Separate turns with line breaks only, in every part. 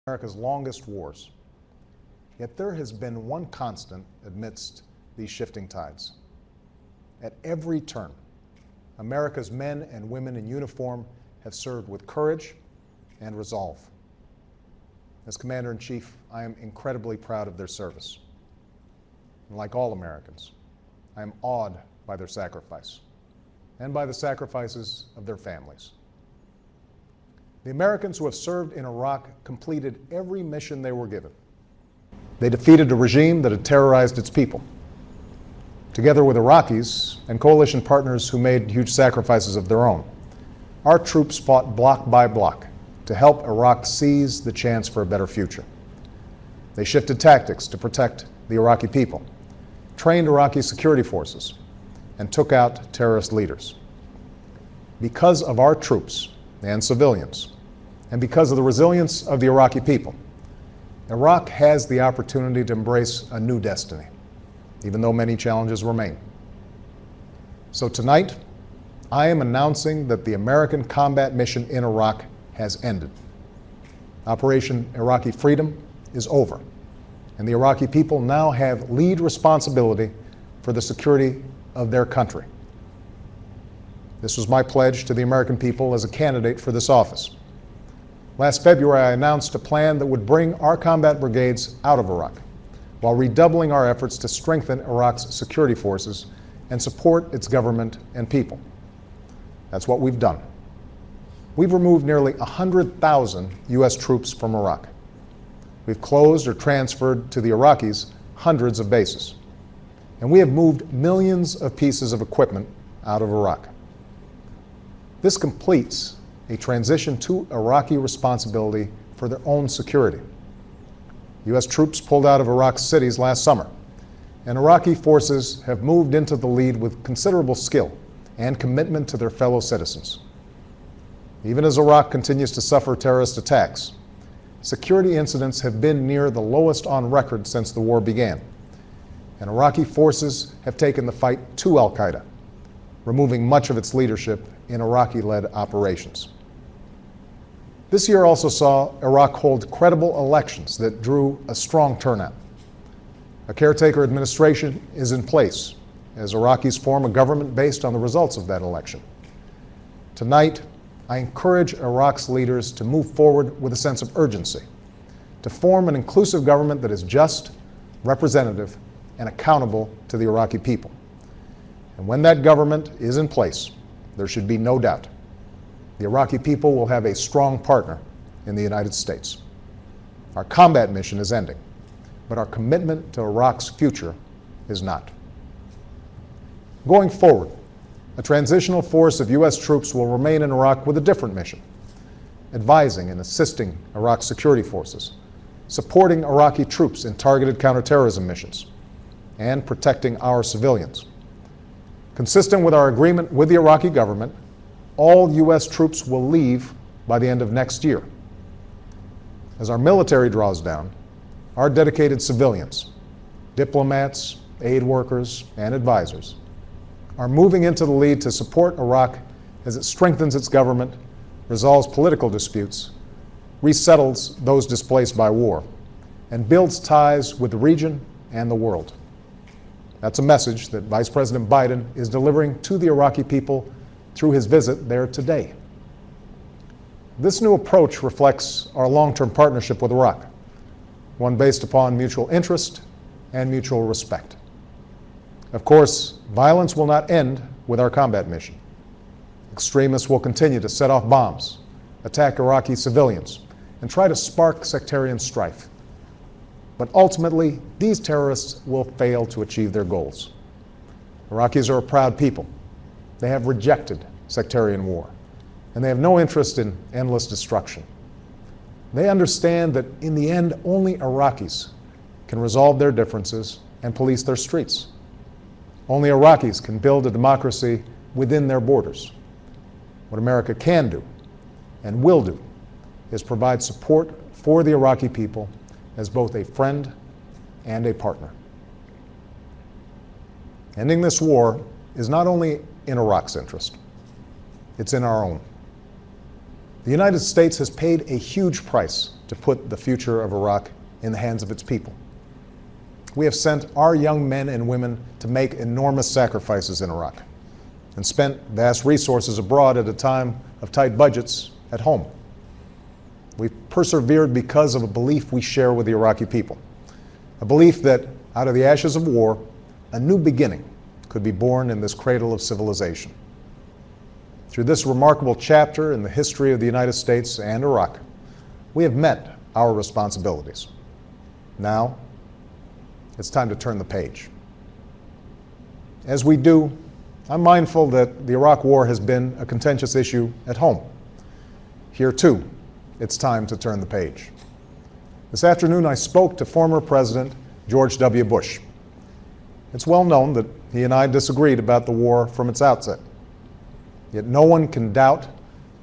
America's longest wars. Yet there has been one constant amidst these shifting tides. At every turn, America's men and women in uniform have served with courage and resolve. As Commander-in-Chief, I am incredibly proud of their service. And like all Americans, I am awed by their sacrifice and by the sacrifices of their families. The Americans who have served in Iraq completed every mission they were given. They defeated a regime that had terrorized its people. Together with Iraqis and coalition partners who made huge sacrifices of their own, our troops fought block by block to help Iraq seize the chance for a better future. They shifted tactics to protect the Iraqi people, trained Iraqi security forces, and took out terrorist leaders. Because of our troops and civilians, and because of the resilience of the Iraqi people, Iraq has the opportunity to embrace a new destiny, even though many challenges remain. So tonight, I am announcing that the American combat mission in Iraq has ended. Operation Iraqi Freedom is over, and the Iraqi people now have lead responsibility for the security of their country. This was my pledge to the American people as a candidate for this office. Last February, I announced a plan that would bring our combat brigades out of Iraq, while redoubling our efforts to strengthen Iraq's security forces and support its government and people. That's what we've done. We've removed nearly 100,000 U.S. troops from Iraq. We've closed or transferred to the Iraqis hundreds of bases. And we have moved millions of pieces of equipment out of Iraq. This completes a transition to Iraqi responsibility for their own security. U.S. troops pulled out of Iraq's cities last summer, and Iraqi forces have moved into the lead with considerable skill and commitment to their fellow citizens. Even as Iraq continues to suffer terrorist attacks, security incidents have been near the lowest on record since the war began, and Iraqi forces have taken the fight to al-Qaeda, removing much of its leadership in Iraqi-led operations. This year also saw Iraq hold credible elections that drew a strong turnout. A caretaker administration is in place as Iraqis form a government based on the results of that election. Tonight, I encourage Iraq's leaders to move forward with a sense of urgency, to form an inclusive government that is just, representative, and accountable to the Iraqi people. And when that government is in place, there should be no doubt the Iraqi people will have a strong partner in the United States. Our combat mission is ending, but our commitment to Iraq's future is not. Going forward, a transitional force of U.S. troops will remain in Iraq with a different mission, advising and assisting Iraq's security forces, supporting Iraqi troops in targeted counterterrorism missions, and protecting our civilians. Consistent with our agreement with the Iraqi government, all U.S. troops will leave by the end of next year. As our military draws down, our dedicated civilians, diplomats, aid workers, and advisors are moving into the lead to support Iraq as it strengthens its government, resolves political disputes, resettles those displaced by war, and builds ties with the region and the world. That's a message that Vice President Biden is delivering to the Iraqi people through his visit there today. This new approach reflects our long-term partnership with Iraq, one based upon mutual interest and mutual respect. Of course, violence will not end with our combat mission. Extremists will continue to set off bombs, attack Iraqi civilians, and try to spark sectarian strife. But ultimately, these terrorists will fail to achieve their goals. Iraqis are a proud people. They have rejected sectarian war, and they have no interest in endless destruction. They understand that in the end, only Iraqis can resolve their differences and police their streets. Only Iraqis can build a democracy within their borders. What America can do and will do is provide support for the Iraqi people as both a friend and a partner. Ending this war is not only in Iraq's interest, it's in our own. The United States has paid a huge price to put the future of Iraq in the hands of its people. We have sent our young men and women to make enormous sacrifices in Iraq and spent vast resources abroad at a time of tight budgets at home. We've persevered because of a belief we share with the Iraqi people, a belief that out of the ashes of war, a new beginning could be born in this cradle of civilization. Through this remarkable chapter in the history of the United States and Iraq, we have met our responsibilities. Now, it's time to turn the page. As we do, I'm mindful that the Iraq War has been a contentious issue at home. Here, too, it's time to turn the page. This afternoon, I spoke to former President George W. Bush. It's well known that he and I disagreed about the war from its outset. Yet no one can doubt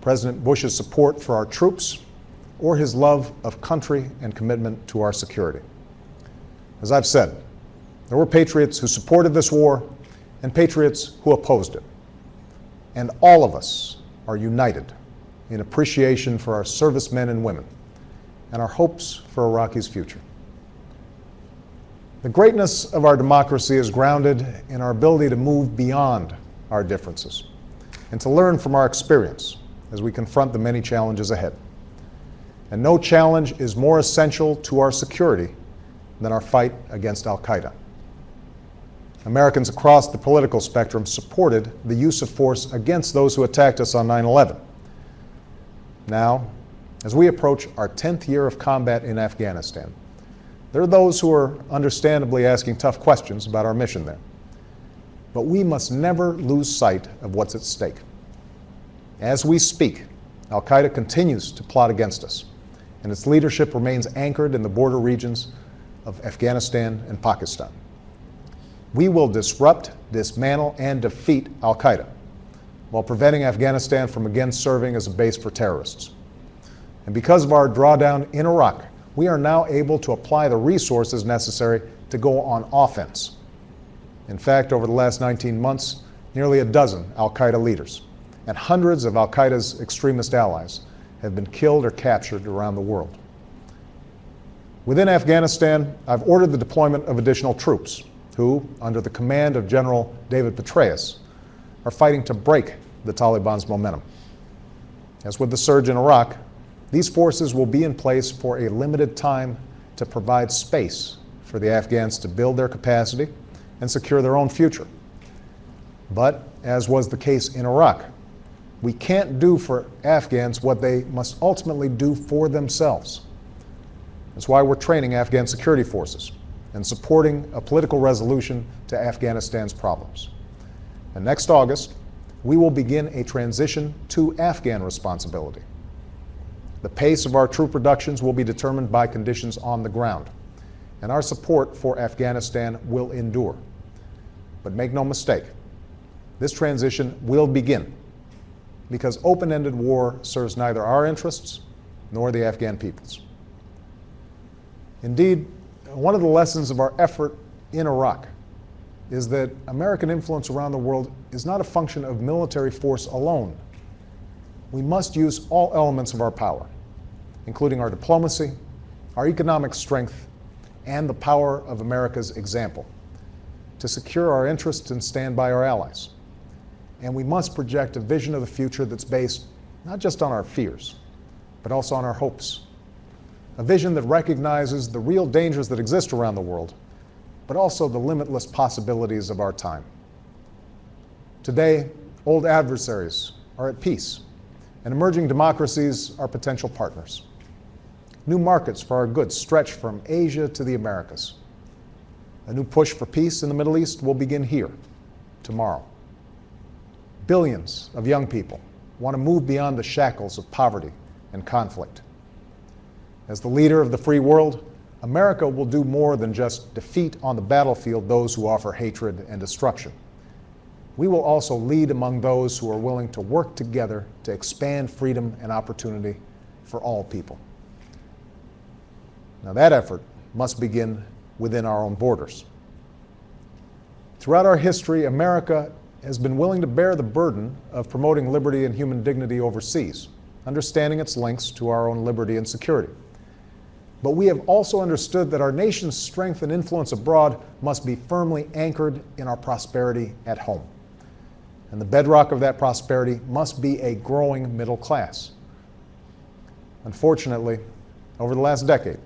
President Bush's support for our troops or his love of country and commitment to our security. As I've said, there were patriots who supported this war and patriots who opposed it. And all of us are united in appreciation for our servicemen and women and our hopes for Iraqi's future. The greatness of our democracy is grounded in our ability to move beyond our differences and to learn from our experience as we confront the many challenges ahead. And no challenge is more essential to our security than our fight against al-Qaeda. Americans across the political spectrum supported the use of force against those who attacked us on 9/11. Now, as we approach our 10th year of combat in Afghanistan, there are those who are understandably asking tough questions about our mission there. But we must never lose sight of what's at stake. As we speak, al-Qaeda continues to plot against us, and its leadership remains anchored in the border regions of Afghanistan and Pakistan. We will disrupt, dismantle, and defeat al-Qaeda while preventing Afghanistan from again serving as a base for terrorists. And because of our drawdown in Iraq, we are now able to apply the resources necessary to go on offense. In fact, over the last 19 months, nearly a dozen al-Qaeda leaders and hundreds of al-Qaeda's extremist allies have been killed or captured around the world. Within Afghanistan, I've ordered the deployment of additional troops who, under the command of General David Petraeus, are fighting to break the Taliban's momentum. As with the surge in Iraq, these forces will be in place for a limited time to provide space for the Afghans to build their capacity and secure their own future. But, as was the case in Iraq, we can't do for Afghans what they must ultimately do for themselves. That's why we're training Afghan security forces and supporting a political resolution to Afghanistan's problems. And next August, we will begin a transition to Afghan responsibility. The pace of our troop reductions will be determined by conditions on the ground, and our support for Afghanistan will endure. But make no mistake, this transition will begin because open-ended war serves neither our interests nor the Afghan people's. Indeed, one of the lessons of our effort in Iraq is that American influence around the world is not a function of military force alone. We must use all elements of our power, including our diplomacy, our economic strength, and the power of America's example, to secure our interests and stand by our allies. And we must project a vision of the future that's based not just on our fears, but also on our hopes. A vision that recognizes the real dangers that exist around the world, but also the limitless possibilities of our time. Today, old adversaries are at peace, and emerging democracies are potential partners. New markets for our goods stretch from Asia to the Americas. A new push for peace in the Middle East will begin here, tomorrow. Billions of young people want to move beyond the shackles of poverty and conflict. As the leader of the free world, America will do more than just defeat on the battlefield those who offer hatred and destruction. We will also lead among those who are willing to work together to expand freedom and opportunity for all people. Now that effort must begin within our own borders. Throughout our history, America has been willing to bear the burden of promoting liberty and human dignity overseas, understanding its links to our own liberty and security. But we have also understood that our nation's strength and influence abroad must be firmly anchored in our prosperity at home. And the bedrock of that prosperity must be a growing middle class. Unfortunately, over the last decade,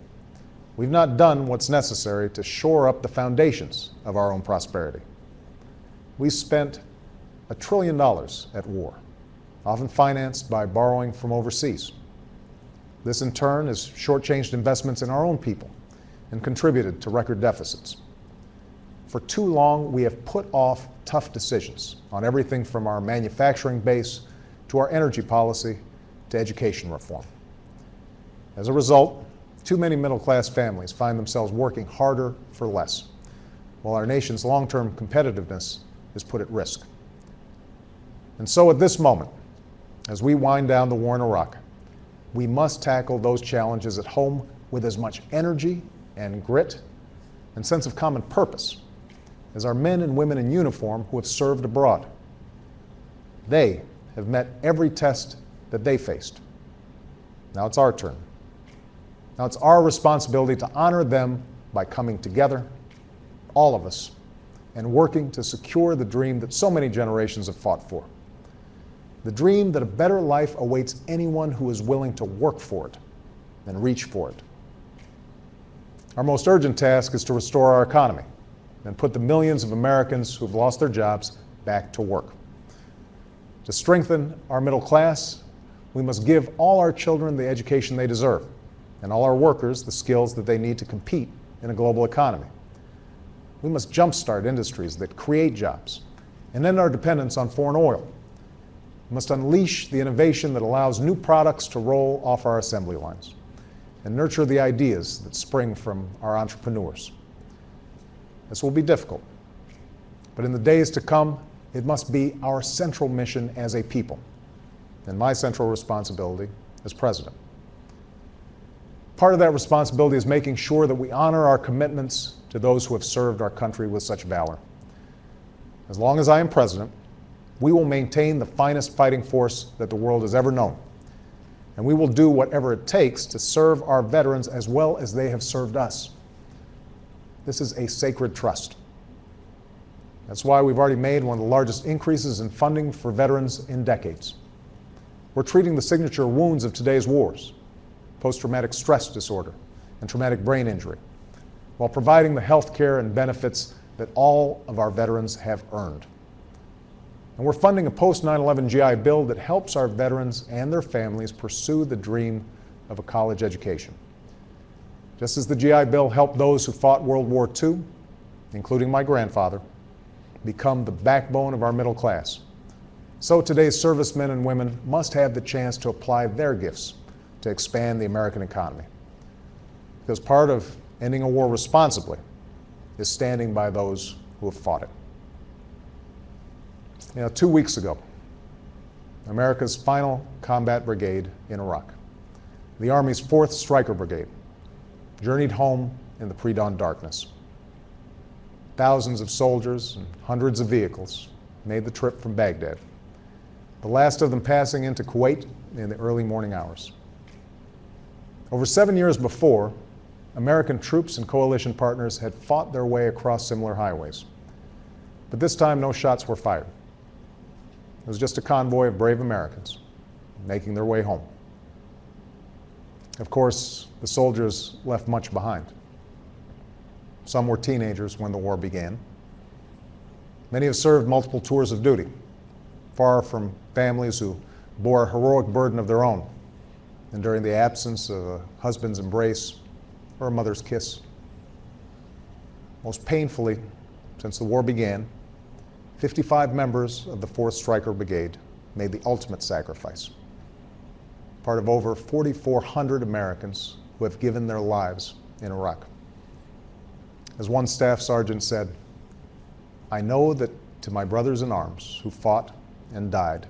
we've not done what's necessary to shore up the foundations of our own prosperity. We spent $1 trillion at war, often financed by borrowing from overseas. This in turn has shortchanged investments in our own people and contributed to record deficits. For too long, we have put off tough decisions on everything from our manufacturing base to our energy policy to education reform. As a result, too many middle-class families find themselves working harder for less, while our nation's long-term competitiveness is put at risk. And so at this moment, as we wind down the war in Iraq, we must tackle those challenges at home with as much energy and grit and sense of common purpose as our men and women in uniform who have served abroad. They have met every test that they faced. Now it's our turn. Now it's our responsibility to honor them by coming together, all of us, and working to secure the dream that so many generations have fought for. The dream that a better life awaits anyone who is willing to work for it and reach for it. Our most urgent task is to restore our economy and put the millions of Americans who have lost their jobs back to work. To strengthen our middle class, we must give all our children the education they deserve and all our workers the skills that they need to compete in a global economy. We must jumpstart industries that create jobs and end our dependence on foreign oil. We must unleash the innovation that allows new products to roll off our assembly lines and nurture the ideas that spring from our entrepreneurs. This will be difficult, but in the days to come, it must be our central mission as a people and my central responsibility as president. Part of that responsibility is making sure that we honor our commitments to those who have served our country with such valor. As long as I am president, we will maintain the finest fighting force that the world has ever known, and we will do whatever it takes to serve our veterans as well as they have served us. This is a sacred trust. That's why we've already made one of the largest increases in funding for veterans in decades. We're treating the signature wounds of today's wars, post-traumatic stress disorder and traumatic brain injury, while providing the health care and benefits that all of our veterans have earned. And we're funding a post-9/11 GI Bill that helps our veterans and their families pursue the dream of a college education. Just as the GI Bill helped those who fought World War II, including my grandfather, become the backbone of our middle class, so today's servicemen and women must have the chance to apply their gifts to expand the American economy. Because part of ending a war responsibly is standing by those who have fought it. 2 weeks ago, America's final combat brigade in Iraq, the Army's 4th Stryker Brigade, journeyed home in the pre-dawn darkness. Thousands of soldiers and hundreds of vehicles made the trip from Baghdad, the last of them passing into Kuwait in the early morning hours. Over 7 years before, American troops and coalition partners had fought their way across similar highways. But this time, no shots were fired. It was just a convoy of brave Americans making their way home. Of course, the soldiers left much behind. Some were teenagers when the war began. Many have served multiple tours of duty, far from families who bore a heroic burden of their own, enduring the absence of a husband's embrace or a mother's kiss. Most painfully, since the war began, 55 members of the 4th Stryker Brigade made the ultimate sacrifice, part of over 4,400 Americans who have given their lives in Iraq. As one staff sergeant said, "I know that to my brothers in arms who fought and died,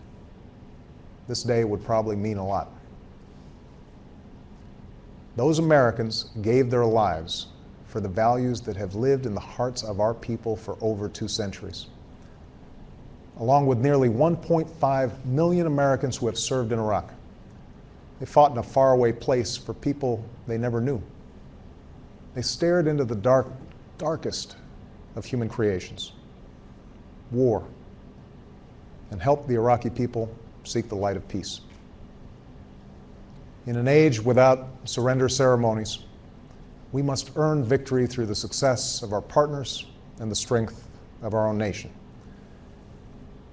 this day would probably mean a lot." Those Americans gave their lives for the values that have lived in the hearts of our people for over 2 centuries. Along with nearly 1.5 million Americans who have served in Iraq, they fought in a faraway place for people they never knew, They stared into the darkest of human creations, war, and helped the Iraqi people seek the light of peace. In an age without surrender ceremonies, we must earn victory through the success of our partners and the strength of our own nation.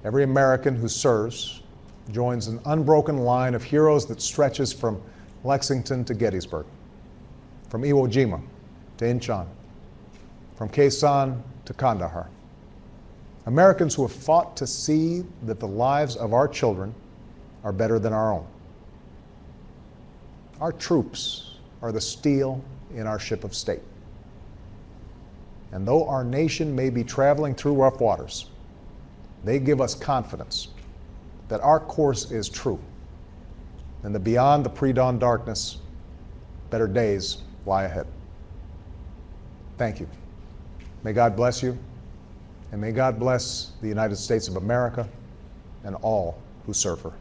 Every American who serves joins an unbroken line of heroes that stretches from Lexington to Gettysburg, from Iwo Jima to Incheon, from Khe Sanh to Kandahar. Americans who have fought to see that the lives of our children are better than our own. Our troops are the steel in our ship of state. And though our nation may be traveling through rough waters, they give us confidence that our course is true and that beyond the pre-dawn darkness, better days lie ahead. Thank you. May God bless you, and may God bless the United States of America and all who serve her.